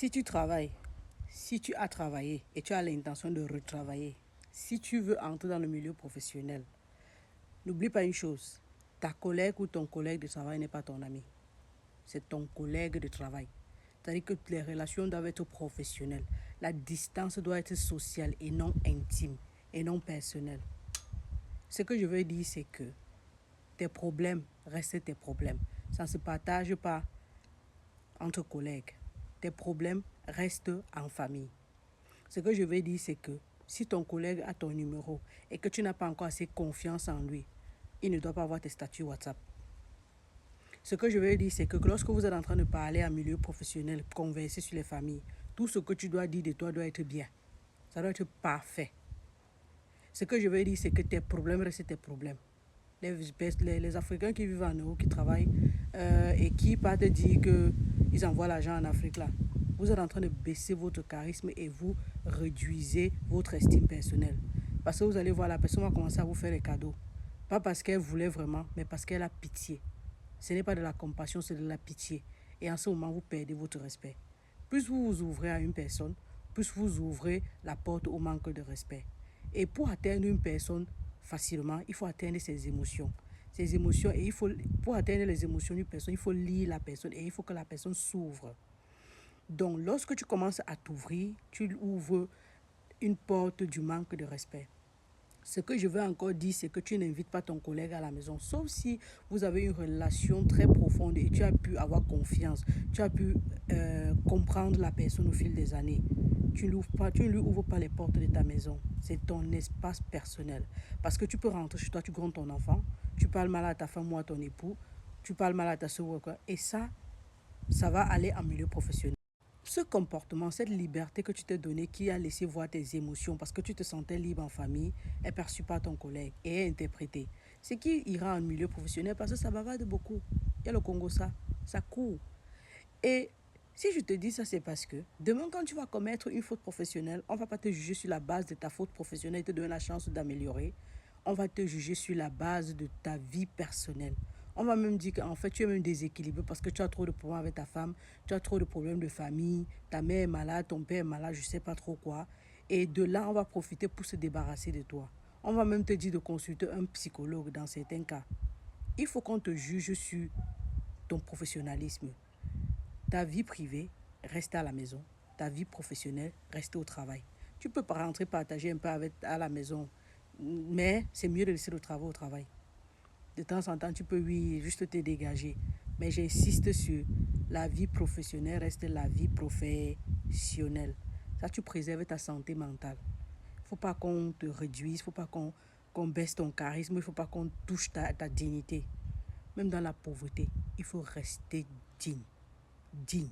Si tu travailles, si tu as travaillé et tu as l'intention de retravailler, si tu veux entrer dans le milieu professionnel, n'oublie pas une chose, ta collègue ou ton collègue de travail n'est pas ton ami, c'est ton collègue de travail. C'est-à-dire que les relations doivent être professionnelles. La distance doit être sociale et non intime et non personnelle. Ce que je veux dire, c'est que tes problèmes restent tes problèmes. Ça ne se partage pas entre collègues. Tes problèmes restent en famille. Ce que je veux dire, c'est que si ton collègue a ton numéro et que tu n'as pas encore assez confiance en lui, il ne doit pas avoir tes statuts WhatsApp. Ce que je veux dire, c'est que lorsque vous êtes en train de parler en milieu professionnel, converser sur les familles, tout ce que tu dois dire de toi doit être bien. Ça doit être parfait. Ce que je veux dire, c'est que tes problèmes restent tes problèmes. Les Africains qui vivent en Europe, qui travaillent et qui partent dire qu'ils envoient l'argent en Afrique, là, vous êtes en train de baisser votre charisme et vous réduisez votre estime personnelle. Parce que vous allez voir, la personne va commencer à vous faire des cadeaux. Pas parce qu'elle voulait vraiment, mais parce qu'elle a pitié. Ce n'est pas de la compassion, c'est de la pitié. Et en ce moment, vous perdez votre respect. Plus vous vous ouvrez à une personne, plus vous ouvrez la porte au manque de respect. Et pour atteindre une personne facilement, il faut atteindre ses émotions. Ses émotions, et pour atteindre les émotions d'une personne, il faut lire la personne et il faut que la personne s'ouvre. Donc, lorsque tu commences à t'ouvrir, tu ouvres une porte du manque de respect. Ce que je veux encore dire, c'est que tu n'invites pas ton collègue à la maison, sauf si vous avez une relation très profonde et tu as pu avoir confiance, tu as pu comprendre la personne au fil des années. Tu ne lui ouvres pas les portes de ta maison. C'est ton espace personnel. Parce que tu peux rentrer chez toi, tu grondes ton enfant, tu parles mal à ta femme ou à ton époux, tu parles mal à ta soeur, et ça va aller en milieu professionnel. Ce comportement, cette liberté que tu t'es donnée qui a laissé voir tes émotions parce que tu te sentais libre en famille est perçue par ton collègue et est interprétée. Ce qui ira en milieu professionnel parce que ça bavarde beaucoup. Il y a le Congo, ça court. Et si je te dis ça, c'est parce que demain, quand tu vas commettre une faute professionnelle, on ne va pas te juger sur la base de ta faute professionnelle et te donner la chance d'améliorer. On va te juger sur la base de ta vie personnelle. On va même dire qu'en fait, tu es même déséquilibré parce que tu as trop de problèmes avec ta femme, tu as trop de problèmes de famille, ta mère est malade, ton père est malade, je ne sais pas trop quoi. Et de là, on va profiter pour se débarrasser de toi. On va même te dire de consulter un psychologue dans certains cas. Il faut qu'on te juge sur ton professionnalisme. Ta vie privée, reste à la maison. Ta vie professionnelle, reste au travail. Tu peux pas rentrer partager un peu à la maison, mais c'est mieux de laisser le travail au travail. De temps en temps, tu peux, oui, juste te dégager. Mais j'insiste sur la vie professionnelle reste la vie professionnelle. Ça, tu préserves ta santé mentale. Il ne faut pas qu'on te réduise, il ne faut pas qu'on baisse ton charisme, il ne faut pas qu'on touche ta dignité. Même dans la pauvreté, il faut rester digne. Digne.